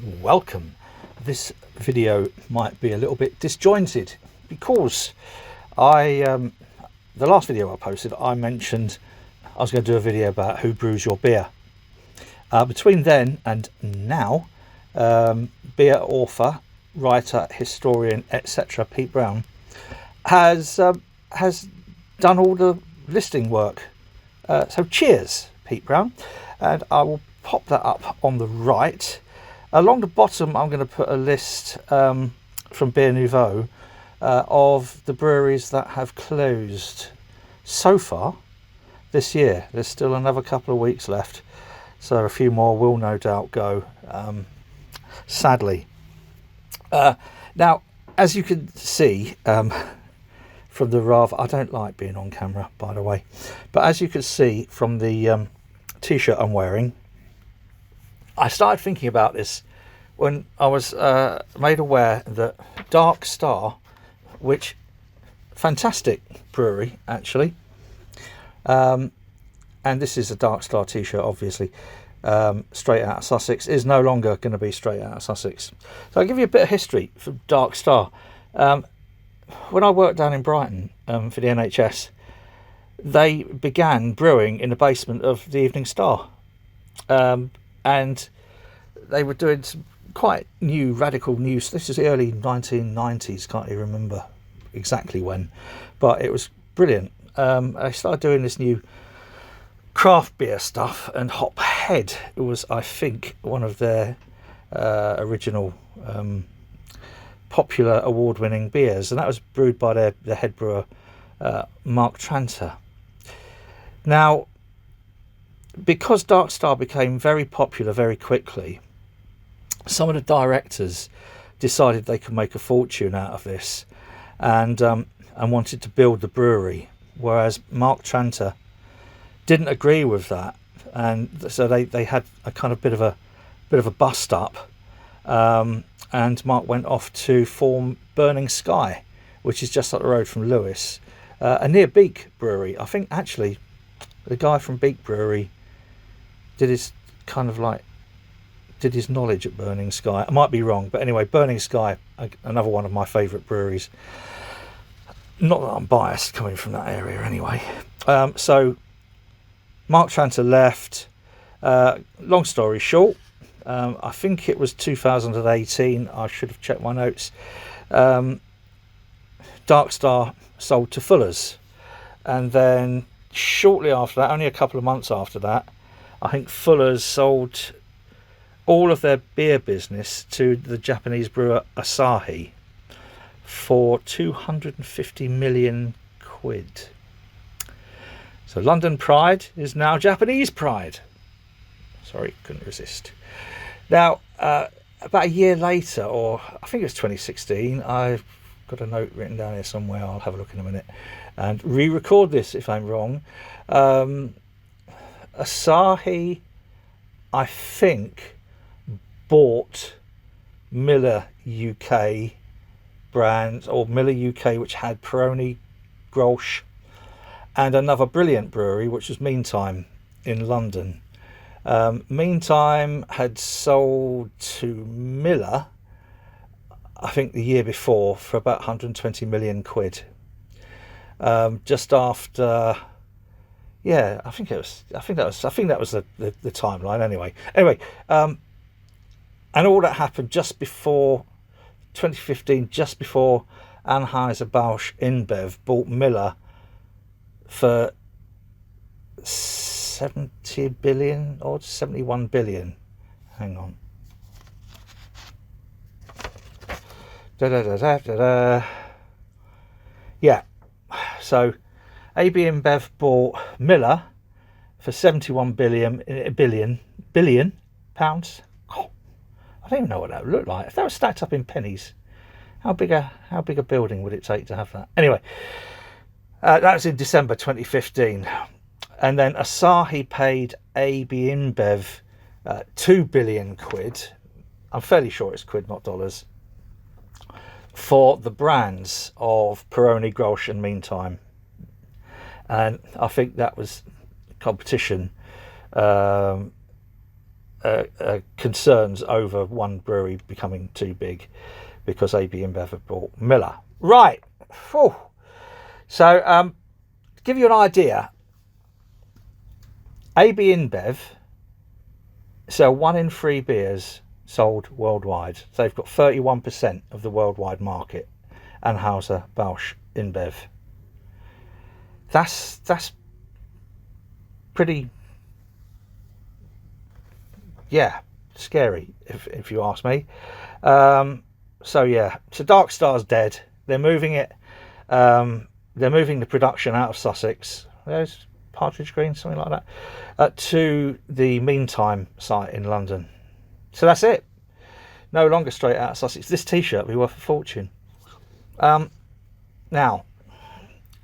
welcome. This video might be a little bit disjointed because the last video I posted, I mentioned I was going to do a video about who brews your beer. Between then and now, beer author, writer, historian, etc. Pete Brown has done all the listing work. So cheers, Pete Brown, and I will pop that up on the right. Along the bottom, I'm going to put a list from Beer Nouveau of the breweries that have closed so far this year. There's still another couple of weeks left, so a few more will no doubt go, sadly. Now, as you can see from the rather, I don't like being on camera, by the way, but as you can see from the t-shirt I'm wearing, I started thinking about this when I was made aware that Dark Star, which fantastic brewery actually, and this is a Dark Star t-shirt obviously, straight out of Sussex, is no longer going to be straight out of Sussex. So I'll give you a bit of history for Dark Star. When I worked down in Brighton for the NHS, they began brewing in the basement of the Evening Star. And they were doing some quite new, radical news. This is the early 1990s, can't even remember exactly when, but it was brilliant. They started doing this new craft beer stuff, and Hophead was, I think, one of their original popular award-winning beers, and that was brewed by their head brewer, Mark Tranter. Now, because Dark Star became very popular very quickly, some of the directors decided they could make a fortune out of this, and wanted to build the brewery, whereas Mark Tranter didn't agree with that, and so they had a kind of bit of a bust up, and Mark went off to form Burning Sky, which is just up the road from Lewes, a near Beak Brewery. I think actually the guy from Beak Brewery did his knowledge at Burning Sky. I might be wrong, but anyway, Burning Sky, another one of my favourite breweries. Not that I'm biased coming from that area anyway. So Mark Tranter left. Long story short, I think it was 2018. I should have checked my notes. Dark Star sold to Fuller's, and then shortly after that, only a couple of months after that, I think Fuller's sold all of their beer business to the Japanese brewer Asahi for 250 million quid. So London Pride is now Japanese Pride. Sorry, couldn't resist. Now, about a year later, or I think it was 2016, I've got a note written down here somewhere, I'll have a look in a minute and re-record this if I'm wrong. Asahi, I think, bought Miller UK brands, or Miller UK, which had Peroni, Grolsch, and another brilliant brewery, which was Meantime in London. Meantime had sold to Miller, I think the year before, for about 120 million quid. Just after, yeah, I think that was the timeline anyway. And all that happened just before 2015, just before Anheuser-Busch InBev bought Miller for 70 billion or 71 billion. Hang on. Yeah. So AB InBev bought Miller for 71 billion pounds. Oh, I don't even know what that would look like. If that was stacked up in pennies, how big a building would it take to have that? Anyway, that was in December 2015. And then Asahi paid AB InBev 2 billion quid. I'm fairly sure it's quid, not dollars, for the brands of Peroni, Grolsch and Meantime. And I think that was competition concerns over one brewery becoming too big because AB InBev have bought Miller. Right. Whew. So, to give you an idea, AB InBev sell 1 in 3 beers sold worldwide. So they've got 31% of the worldwide market. Anheuser-Busch InBev. That's pretty, yeah, scary if you ask me. So yeah, so Dark Star's dead. They're moving it. They're moving the production out of Sussex. There's Partridge Green, something like that, to the Meantime site in London. So that's it. No longer straight out of Sussex. This T-shirt will be worth a fortune. Now,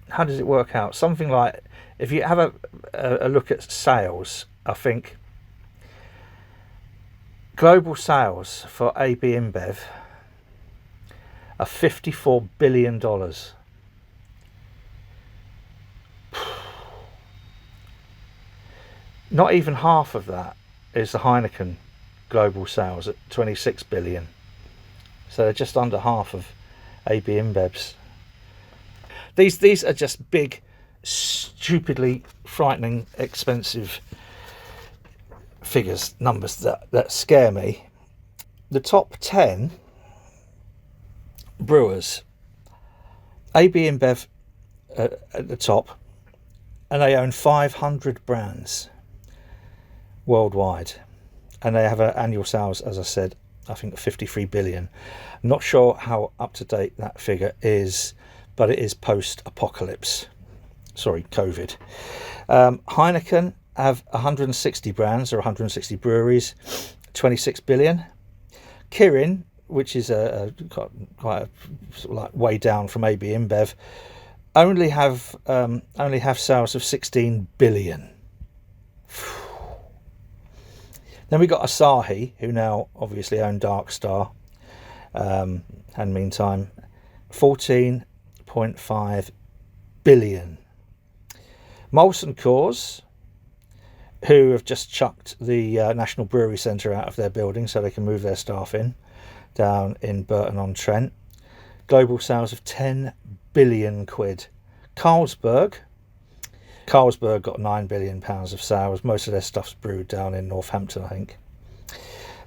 how does it work out? Something like, if you have a look at sales, I think global sales for AB InBev are $54 billion. Not even half of that is the Heineken global sales at 26 billion. So they're just under half of AB InBev's. These are just big, stupidly frightening, expensive figures, numbers that scare me. The top 10 brewers, AB InBev at the top, and they own 500 brands worldwide, and they have an annual sales, as I said, I think 53 billion. I'm not sure how up to date that figure is, but it is post-apocalypse. Sorry, COVID. Heineken have 160 brands or 160 breweries, 26 billion. Kirin, which is quite a sort of like way down from AB InBev, only have sales of 16 billion. Then we got Asahi, who now obviously own Dark Star, and Meantime, 14.5 billion. Molson Coors, who have just chucked the National Brewery Centre out of their building so they can move their staff in, down in Burton-on-Trent. Global sales of 10 billion quid. Carlsberg got £9 billion of sales. Most of their stuff's brewed down in Northampton, I think.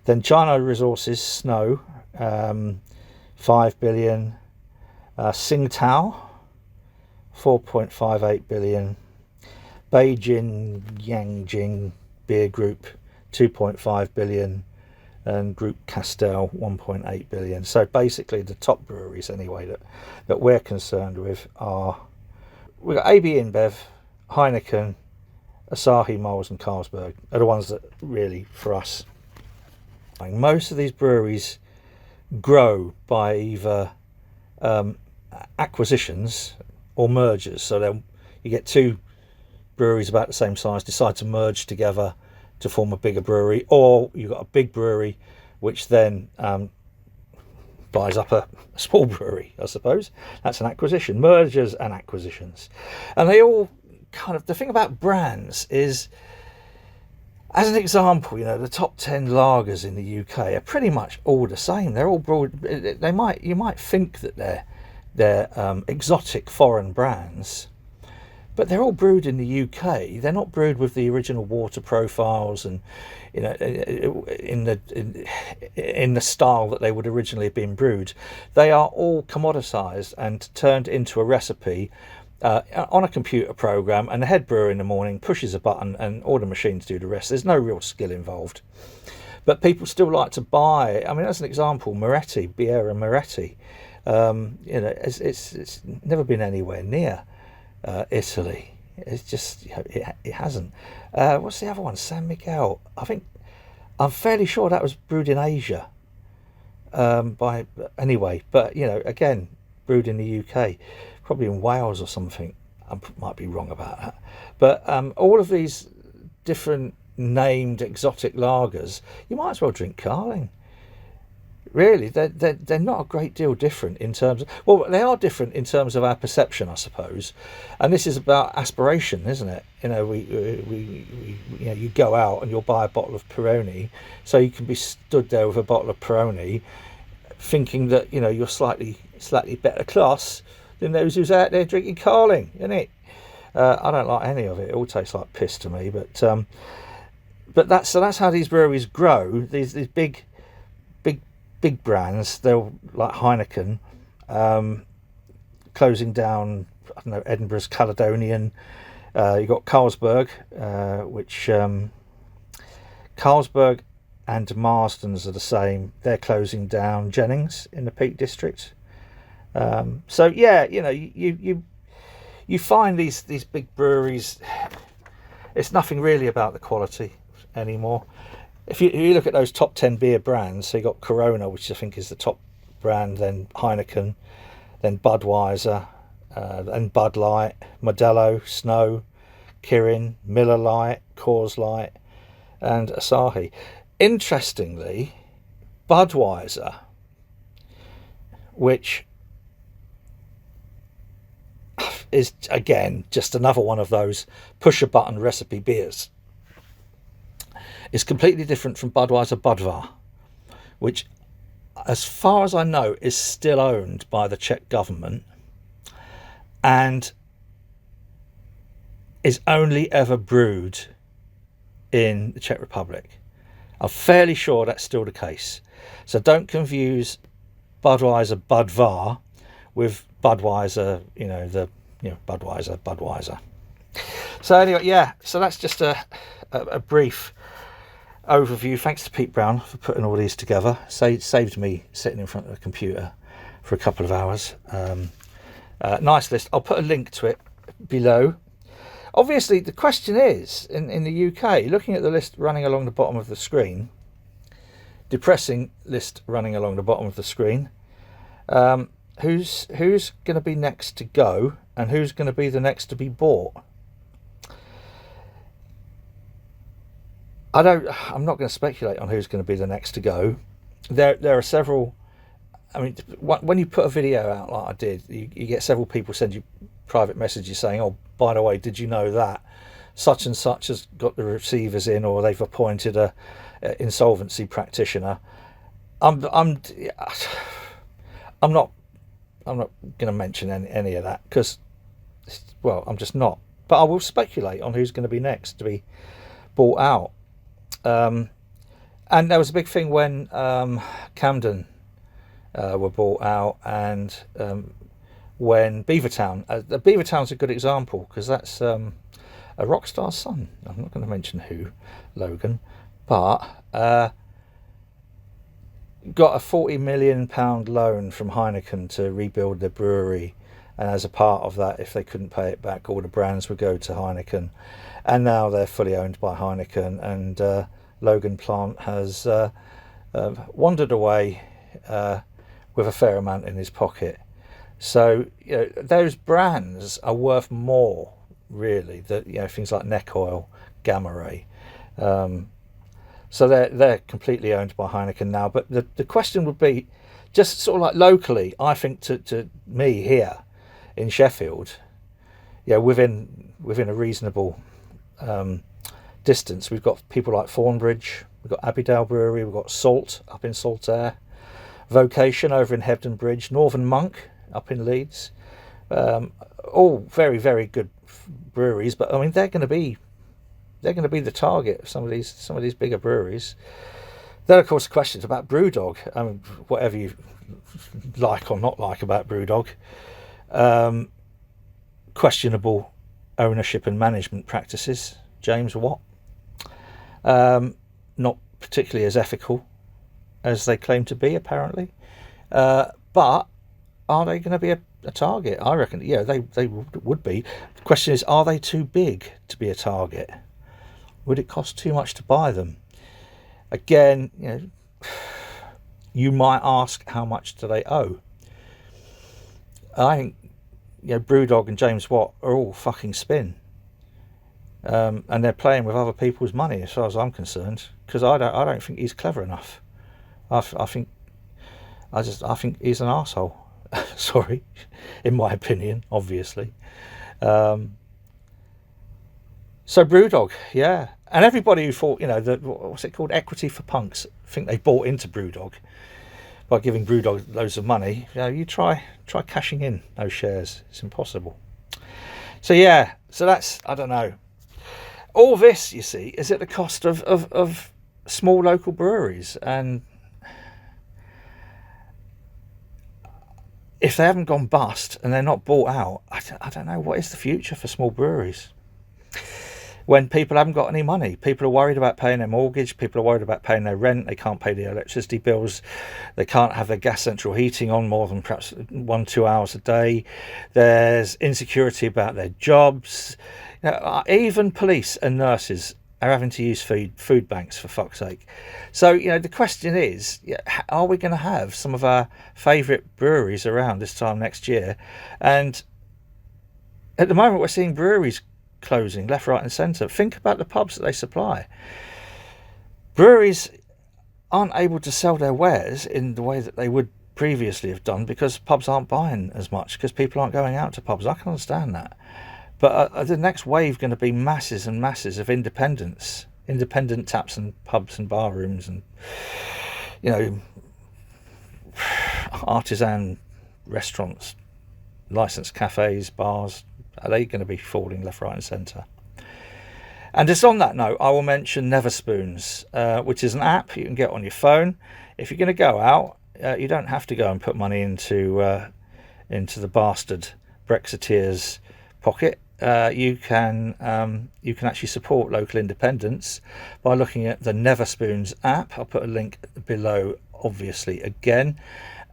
Then China Resources, Snow, 5 billion. Tsingtao, 4.58 billion. Beijing Yangjing Beer Group, 2.5 billion. And Group Castel, 1.8 billion. So basically the top breweries anyway that we're concerned with are, we've got AB InBev, Heineken, Asahi, Mols and Carlsberg are the ones that really, for us, most of these breweries grow by either acquisitions or mergers. So you get two breweries about the same size decide to merge together to form a bigger brewery, or you've got a big brewery which then buys up a small brewery, I suppose. That's an acquisition. Mergers and acquisitions. And they all kind of, the thing about brands is, as an example, the top 10 lagers in the UK are pretty much all the same. They're all broad. You might think that they're exotic foreign brands, but they're all brewed in the UK. They're not brewed with the original water profiles and in the style that they would originally have been brewed. They are all commoditized and turned into a recipe on a computer program, and the head brewer in the morning pushes a button and all the machines do the rest. There's no real skill involved, but people still like to buy. I mean, as an example, Moretti, Birra Moretti, it's never been anywhere near Italy. It's just it hasn't. What's the other one? San Miguel. I'm fairly sure that was brewed in Asia. But again, brewed in the UK. Probably in Wales or something. I might be wrong about that. But all of these different named exotic lagers, you might as well drink Carling. really, they're not a great deal different in terms of, well, they are different in terms of our perception, I suppose. And this is about aspiration, isn't it? You know, we you know, you go out and you'll buy a bottle of Peroni, so you can be stood there with a bottle of Peroni thinking that, you know, you're slightly better class than those who's out there drinking Carling, isn't it? I don't like any of it. It all tastes like piss to me. But that's how these breweries grow. These big brands. They're like Heineken, closing down. I don't know, Edinburgh's Caledonian. You got Carlsberg, which Carlsberg and Marston's are the same. They're closing down. Jennings in the Peak District. So yeah, you know, you find these big breweries. It's nothing really about the quality anymore. If you look at those top 10 beer brands, so you got Corona, which I think is the top brand, then Heineken, then Budweiser, and Bud Light, Modelo, Snow, Kirin, Miller Lite, Coors Light, and Asahi. Interestingly, Budweiser, which is again just another one of those push a button recipe beers, is completely different from Budweiser Budvar, which, as far as I know, is still owned by the Czech government and is only ever brewed in the Czech Republic. I'm fairly sure that's still the case. So don't confuse Budweiser Budvar with Budweiser, Budweiser. So anyway, yeah, so that's just a brief overview. Thanks to Pete Brown for putting all these together. Saved me sitting in front of the computer for a couple of hours. Nice list. I'll put a link to it below. Obviously, the question is, in the UK, looking at the list running along the bottom of the screen, depressing list running along the bottom of the screen, who's going to be next to go and who's going to be the next to be bought? I'm not going to speculate on who's going to be the next to go. There are several. I mean, when you put a video out like I did, you get several people send you private messages saying, "Oh, by the way, did you know that such and such has got the receivers in, or they've appointed a insolvency practitioner?" I'm not going to mention any of that because, well, I'm just not. But I will speculate on who's going to be next to be bought out. And there was a big thing when Camden were bought out, and when Beavertown. Beavertown's a good example because that's a rock star's son. I'm not going to mention who, Logan, but got a £40 million loan from Heineken to rebuild their brewery, and as a part of that, if they couldn't pay it back, all the brands would go to Heineken, and now they're fully owned by Heineken, and Logan Plant has wandered away with a fair amount in his pocket. So, you know, those brands are worth more, really, that, you know, things like Neck Oil, Gamma Ray. So they're completely owned by Heineken now. But the question would be, just sort of like locally, I think to me here in Sheffield, yeah, within a reasonable distance, we've got people like Thornbridge, we've got Abbeydale Brewery, we've got Salt up in Saltaire, Vocation over in Hebden Bridge, Northern Monk up in Leeds, all very, very good breweries. But I mean, they're going to be the target of some of these bigger breweries. Then, of course, the questions about BrewDog. I mean, whatever you like or not like about BrewDog, questionable ownership and management practices. James Watt, not particularly as ethical as they claim to be, apparently. But are they going to be a target? I reckon, yeah, they would be. The question is, are they too big to be a target? Would it cost too much to buy them? Again, you know, you might ask, how much do they owe? I think, you know, BrewDog and James Watt are all fucking spin. And they're playing with other people's money, as far as I'm concerned, because I don't think he's clever enough. I think I think he's an arsehole. Sorry, in my opinion, obviously. So Brewdog, yeah. And everybody who thought, what's it called, equity for punks, think they bought into Brewdog by giving Brewdog loads of money. You try cashing in those shares. It's impossible. So yeah, so that's, I don't know. All this, you see, is at the cost of small local breweries. And if they haven't gone bust and they're not bought out, I don't know, what is the future for small breweries? When people haven't got any money, people are worried about paying their mortgage, people are worried about paying their rent, they can't pay their electricity bills, they can't have their gas central heating on more than perhaps 1-2 hours a day, there's insecurity about their jobs, even police and nurses are having to use food banks, for fuck's sake. So, the question is, are we going to have some of our favourite breweries around this time next year? And at the moment we're seeing breweries closing left, right and centre. Think about the pubs that they supply. Breweries aren't able to sell their wares in the way that they would previously have done because pubs aren't buying as much, because people aren't going out to pubs. I can understand that. But the next wave going to be masses and masses of independent taps and pubs and bar rooms and, artisan restaurants, licensed cafes, bars. Are they going to be falling left, right and centre? And just on that note, I will mention NEVERSPOONS, which is an app you can get on your phone. If you're going to go out, you don't have to go and put money into the bastard Brexiteers' pocket. You can actually support local independence by looking at the NEVERSPOONS app. I'll put a link below, obviously, again.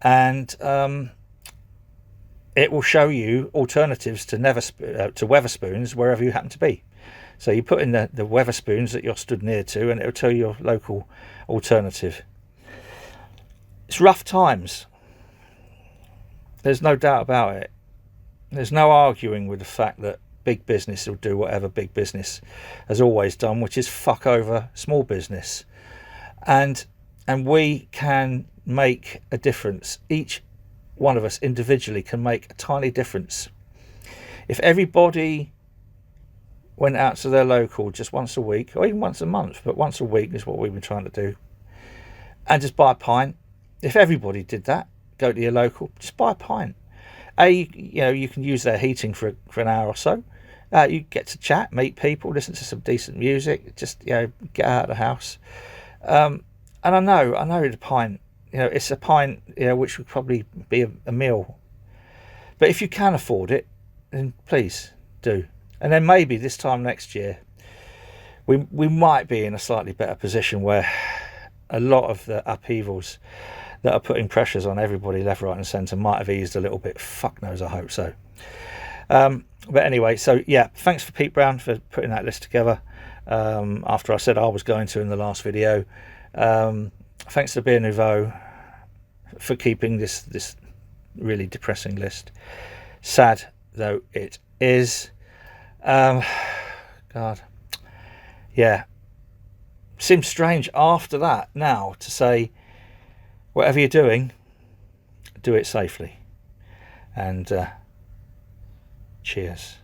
And it will show you alternatives to Wetherspoons wherever you happen to be. So you put in the Wetherspoons that you're stood near to, and it will tell you your local alternative. It's rough times. There's no doubt about it. There's no arguing with the fact that big business will do whatever big business has always done, which is fuck over small business. And we can make a difference. Each one of us individually can make a tiny difference. If everybody went out to their local just once a week, or even once a month, but once a week is what we've been trying to do, and just buy a pint. If everybody did that, go to your local, just buy a pint. You can use their heating for an hour or so. You get to chat, meet people, listen to some decent music, just get out of the house. And I know the pint, it's a pint, which would probably be a meal. But if you can afford it, then please do. And then maybe this time next year, we might be in a slightly better position where a lot of the upheavals that are putting pressures on everybody left, right and centre might have eased a little bit. Fuck knows, I hope so. But anyway, so yeah, thanks for Pete Brown for putting that list together after I said I was going to in the last video. Thanks to Beer Nouveau for keeping this really depressing list. Sad though it is. God, yeah, seems strange after that now to say, whatever you're doing, do it safely. And cheers.